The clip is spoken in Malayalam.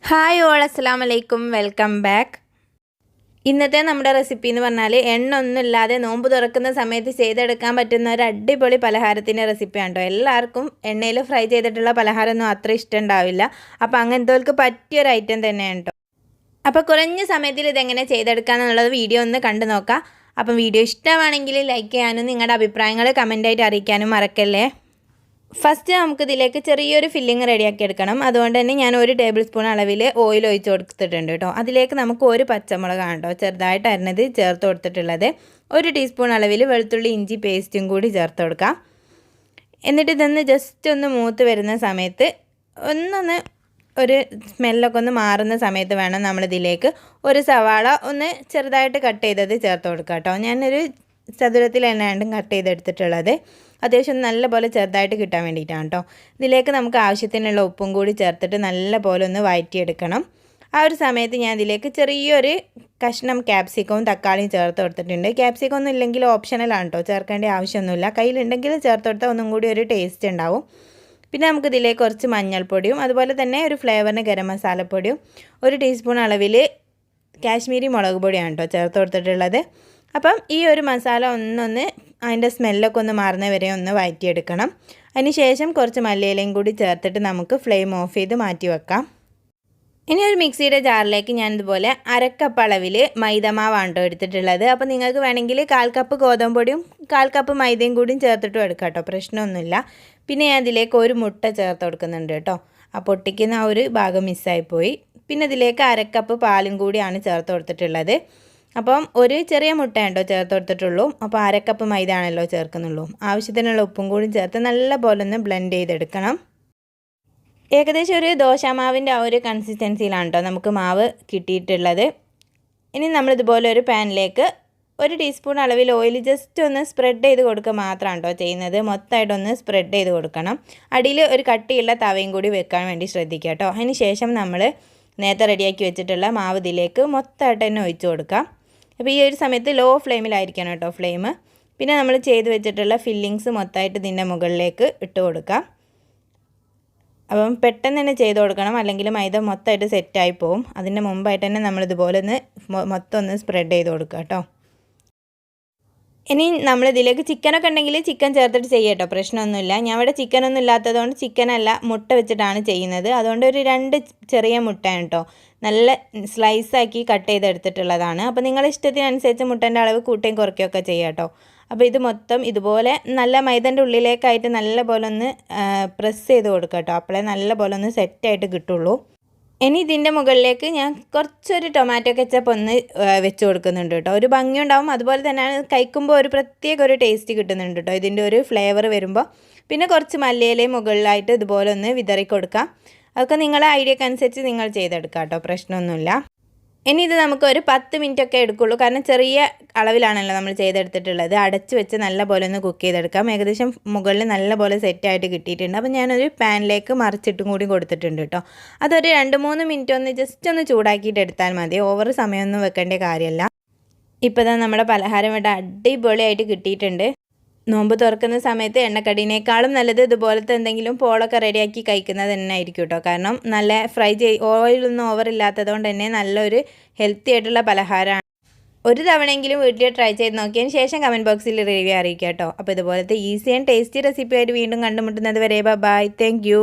ഹായ് ഓൾ, അസ്സലാമു അലൈക്കും, വെൽക്കം ബാക്ക്. ഇന്നത്തെ നമ്മുടെ റെസിപ്പി എന്ന് പറഞ്ഞാൽ എണ്ണ ഒന്നും ഇല്ലാതെ നോമ്പ് തുറക്കുന്ന സമയത്ത് ചെയ്തെടുക്കാൻ പറ്റുന്ന ഒരു അടിപൊളി പലഹാരത്തിൻ്റെ റെസിപ്പിയാണ് കേട്ടോ. എല്ലാവർക്കും എണ്ണയിൽ ഫ്രൈ ചെയ്തിട്ടുള്ള പലഹാരമൊന്നും അത്ര ഇഷ്ടം ഉണ്ടാവില്ല. അപ്പോൾ അങ്ങനത്തെവർക്ക് പറ്റിയൊരു ഐറ്റം തന്നെയാണ് കേട്ടോ. അപ്പോൾ കുറഞ്ഞ സമയത്തിൽ ഇതെങ്ങനെ ചെയ്തെടുക്കാമെന്നുള്ളത് വീഡിയോ ഒന്ന് കണ്ടു നോക്കാം. അപ്പം വീഡിയോ ഇഷ്ടമാണെങ്കിൽ ലൈക്ക് ചെയ്യാനും നിങ്ങളുടെ അഭിപ്രായങ്ങൾ കമൻറ്റായിട്ട് അറിയിക്കാനും മറക്കല്ലേ. ഫസ്റ്റ് നമുക്ക് ഇതിലേക്ക് ചെറിയൊരു ഫില്ലിങ് റെഡിയാക്കി എടുക്കണം. അതുകൊണ്ട് തന്നെ ഞാൻ 1 ടേബിൾ സ്പൂൺ അളവിൽ ഓയിൽ ഒഴിച്ച് കൊടുത്തിട്ടുണ്ട് കേട്ടോ. അതിലേക്ക് നമുക്ക് 1 പച്ചമുളകാണ് കേട്ടോ ചെറുതായിട്ട് അരിഞ്ഞത് ചേർത്ത് കൊടുത്തിട്ടുള്ളത്. 1 ടീസ്പൂൺ അളവിൽ വെളുത്തുള്ളി ഇഞ്ചി പേസ്റ്റും കൂടി ചേർത്ത് കൊടുക്കാം. എന്നിട്ട് ഇതൊന്ന് ജസ്റ്റ് ഒന്ന് മൂത്ത് വരുന്ന സമയത്ത് ഒരു സ്മെല്ലൊക്കെ ഒന്ന് മാറുന്ന സമയത്ത് വേണം നമ്മളിതിലേക്ക് 1 സവാള ഒന്ന് ചെറുതായിട്ട് കട്ട് ചെയ്തത് ചേർത്ത് കൊടുക്കാം കേട്ടോ. ഞാനൊരു ചതുരത്തിൽ തന്നെയാണ് കട്ട് ചെയ്തെടുത്തിട്ടുള്ളത്. അത്യാവശ്യം നല്ലപോലെ ചെറുതായിട്ട് കിട്ടാൻ വേണ്ടിയിട്ടാണ് കേട്ടോ. ഇതിലേക്ക് നമുക്ക് ആവശ്യത്തിനുള്ള ഉപ്പും കൂടി ചേർത്തിട്ട് നല്ലപോലെ ഒന്ന് വഴറ്റിയെടുക്കണം. ആ ഒരു സമയത്ത് ഞാൻ ഇതിലേക്ക് ചെറിയൊരു കഷ്ണം ക്യാപ്സിക്കവും തക്കാളിയും ചേർത്ത് കൊടുത്തിട്ടുണ്ട്. ക്യാപ്സിക്കം ഒന്നും ഇല്ലെങ്കിൽ ഓപ്ഷണലാണ് കേട്ടോ, ചേർക്കേണ്ട ആവശ്യമൊന്നുമില്ല. കയ്യിലുണ്ടെങ്കിൽ ചേർത്ത് കൊടുത്താൽ ഒന്നും കൂടി ഒരു ടേസ്റ്റ് ഉണ്ടാവും. പിന്നെ നമുക്ക് ഇതിലേക്ക് കുറച്ച് മഞ്ഞൾപ്പൊടിയും അതുപോലെ തന്നെ ഒരു ഫ്ലേവറിന് ഗരം മസാലപ്പൊടിയും 1 ടീസ്പൂൺ അളവിൽ കാശ്മീരി മുളക് പൊടിയാണ് കേട്ടോ ചേർത്ത് കൊടുത്തിട്ടുള്ളത്. അപ്പം ഈ ഒരു മസാല അതിൻ്റെ സ്മെല്ലൊക്കെ ഒന്ന് മാറുന്ന വരെ ഒന്ന് വഴറ്റിയെടുക്കണം. അതിന് ശേഷം കുറച്ച് മല്ലിയിലയും കൂടി ചേർത്തിട്ട് നമുക്ക് ഫ്ലെയിം ഓഫ് ചെയ്ത് മാറ്റി വെക്കാം. ഇനി ഒരു മിക്സിയുടെ ജാറിലേക്ക് ഞാൻ ഇതുപോലെ 1/2 കപ്പ് അളവിൽ മൈദമാവാണ് കേട്ടോ എടുത്തിട്ടുള്ളത്. അപ്പോൾ നിങ്ങൾക്ക് വേണമെങ്കിൽ 1/4 കപ്പ് ഗോതമ്പ് പൊടിയും 1/4 കപ്പ് മൈദയും കൂടിയും ചേർത്തിട്ടും എടുക്കാം കേട്ടോ, പ്രശ്നമൊന്നുമില്ല. പിന്നെ ഞാൻ ഇതിലേക്ക് 1 മുട്ട ചേർത്ത് കൊടുക്കുന്നുണ്ട് കേട്ടോ. ആ പൊട്ടിക്കുന്ന ആ ഒരു ഭാഗം മിസ്സായിപ്പോയി. പിന്നെ ഇതിലേക്ക് 1/2 കപ്പ് പാലും കൂടിയാണ് ചേർത്ത് കൊടുത്തിട്ടുള്ളത്. അപ്പം ഒരു ചെറിയ മുട്ട ഉണ്ടോ ചേർത്ത് കൊടുത്തിട്ടുള്ളൂ. അപ്പോൾ 1/2 കപ്പ് മൈദ ആണല്ലോ ചേർക്കുന്നുള്ളൂ. ആവശ്യത്തിനുള്ള ഉപ്പും കൂടി ചേർത്ത് നല്ല പോലെ ഒന്ന് ബ്ലെൻഡ് ചെയ്തെടുക്കണം. ഏകദേശം ഒരു ദോശമാവിൻ്റെ ആ ഒരു കൺസിസ്റ്റൻസിയിലാണ് കേട്ടോ നമുക്ക് മാവ് കിട്ടിയിട്ടുള്ളത്. ഇനി നമ്മളിതുപോലെ ഒരു പാനിലേക്ക് 1 ടീസ്പൂൺ അളവിൽ ഓയിൽ ജസ്റ്റ് ഒന്ന് സ്പ്രെഡ് ചെയ്ത് കൊടുക്കുക മാത്രമാണ് കേട്ടോ ചെയ്യുന്നത്. മൊത്തമായിട്ടൊന്ന് സ്പ്രെഡ് ചെയ്ത് കൊടുക്കണം. അടിയിൽ ഒരു കട്ടിയുള്ള തവയും കൂടി വെക്കാൻ വേണ്ടി ശ്രദ്ധിക്കുക കേട്ടോ. അതിന് ശേഷം നമ്മൾ നേരത്തെ റെഡിയാക്കി വെച്ചിട്ടുള്ള മാവ് ഇതിലേക്ക് മൊത്തമായിട്ട് തന്നെ ഒഴിച്ച് കൊടുക്കാം. അപ്പോൾ ഈ ഒരു സമയത്ത് ലോ ഫ്ലെയിമിലായിരിക്കണം കേട്ടോ ഫ്ലെയിം. പിന്നെ നമ്മൾ ചെയ്ത് വെച്ചിട്ടുള്ള ഫില്ലിങ്സ് മൊത്തമായിട്ട് ഇതിൻ്റെ മുകളിലേക്ക് ഇട്ട് കൊടുക്കാം. അപ്പം പെട്ടെന്ന് തന്നെ ചെയ്ത് കൊടുക്കണം, അല്ലെങ്കിൽ മൈദ മൊത്തമായിട്ട് സെറ്റായി പോവും. അതിൻ്റെ മുമ്പായിട്ട് തന്നെ നമ്മളിതുപോലെ മൊത്തം ഒന്ന് സ്പ്രെഡ് ചെയ്ത് കൊടുക്കുക കേട്ടോ. ഇനി നമ്മളിതിലേക്ക് ചിക്കനൊക്കെ ഉണ്ടെങ്കിൽ ചിക്കൻ ചേർത്തിട്ട് ചെയ്യാം കേട്ടോ, പ്രശ്നമൊന്നുമില്ല. ഞാൻ ഇവിടെ ചിക്കനൊന്നും ഇല്ലാത്തതുകൊണ്ട് ചിക്കനല്ല മുട്ട വെച്ചിട്ടാണ് ചെയ്യുന്നത്. അതുകൊണ്ട് ഒരു 2 ചെറിയ മുട്ടയാണ് കേട്ടോ നല്ല സ്ലൈസാക്കി കട്ട് ചെയ്തെടുത്തിട്ടുള്ളതാണ്. അപ്പോൾ നിങ്ങളുടെ ഇഷ്ടത്തിനനുസരിച്ച് മുട്ടേൻ്റെ അളവ് കൂട്ടുകയും കുറയ്ക്കുകയൊക്കെ ചെയ്യാം കേട്ടോ. അപ്പോൾ ഇത് മൊത്തം ഇതുപോലെ നല്ല മൈദൻ്റെ ഉള്ളിലേക്കായിട്ട് നല്ല പോലെ ഒന്ന് പ്രസ് ചെയ്ത് കൊടുക്കുക കേട്ടോ. അപ്പോഴേ നല്ല പോലെ ഒന്ന് സെറ്റായിട്ട് കിട്ടുള്ളൂ. ഇനി ഇതിൻ്റെ മുകളിലേക്ക് ഞാൻ കുറച്ചൊരു ടൊമാറ്റോ കെച്ചപ്പ് ഒന്ന് വെച്ച് കൊടുക്കുന്നുണ്ട് കേട്ടോ. ഒരു ഭംഗി ഉണ്ടാവും, അതുപോലെ തന്നെയാണ് കഴിക്കുമ്പോൾ ഒരു പ്രത്യേക ഒരു ടേസ്റ്റ് കിട്ടുന്നുണ്ട് കേട്ടോ ഇതിൻ്റെ ഒരു ഫ്ലേവർ വരുമ്പോൾ. പിന്നെ കുറച്ച് മല്ലിയിലയും മുകളിലായിട്ട് ഇതുപോലെ ഒന്ന് വിതറി കൊടുക്കാം. അതൊക്കെ നിങ്ങളെ ഐഡിയക്ക് അനുസരിച്ച് നിങ്ങൾ ചെയ്തെടുക്കാം കേട്ടോ, പ്രശ്നമൊന്നുമില്ല. ഇനി ഇത് നമുക്ക് ഒരു 10 മിനിറ്റൊക്കെ എടുക്കുള്ളൂ, കാരണം ചെറിയ അളവിലാണല്ലോ നമ്മൾ ചെയ്തെടുത്തിട്ടുള്ളത്. അടച്ച് വെച്ച് നല്ല പോലെ ഒന്ന് കുക്ക് ചെയ്തെടുക്കാം. ഏകദേശം മുകളിൽ നല്ല പോലെ സെറ്റായിട്ട് കിട്ടിയിട്ടുണ്ട്. അപ്പോൾ ഞാനൊരു പാനിലേക്ക് മറിച്ചിട്ടും കൂടി കൊടുത്തിട്ടുണ്ട് കേട്ടോ. അതൊരു 2-3 മിനിറ്റ് ഒന്ന് ജസ്റ്റ് ഒന്ന് ചൂടാക്കിയിട്ട് എടുത്താൽ മതി, ഓവർ സമയമൊന്നും വെക്കേണ്ട കാര്യമല്ല. ഇപ്പോൾ തന്നെ നമ്മുടെ പലഹാരം ഇവിടെ അടിപൊളിയായിട്ട് കിട്ടിയിട്ടുണ്ട്. നോമ്പ് തുറക്കുന്ന സമയത്ത് എണ്ണക്കടീനേക്കാളും നല്ലത് ഇതുപോലത്തെ എന്തെങ്കിലും പോളൊക്കെ റെഡിയാക്കി കഴിക്കുന്നത് തന്നെ ആയിരിക്കും കേട്ടോ. കാരണം നല്ല ഓയിലൊന്നും ഓവർ ഇല്ലാത്തതുകൊണ്ട് തന്നെ നല്ലൊരു ഹെൽത്തി ആയിട്ടുള്ള പലഹാരമാണ്. ഒരു തവണയെങ്കിലും വീട്ടിൽ ട്രൈ ചെയ്ത് നോക്കിയതിന് ശേഷം കമൻറ്റ് ബോക്സിൽ റിവ്യൂ അറിയിക്കുക കേട്ടോ. അപ്പോൾ ഇതുപോലത്തെ ഈസി ആൻഡ് ടേസ്റ്റി റെസിപ്പി ആയിട്ട് വീണ്ടും കണ്ടുമുട്ടുന്നത് വരെ ബൈ, താങ്ക് യു.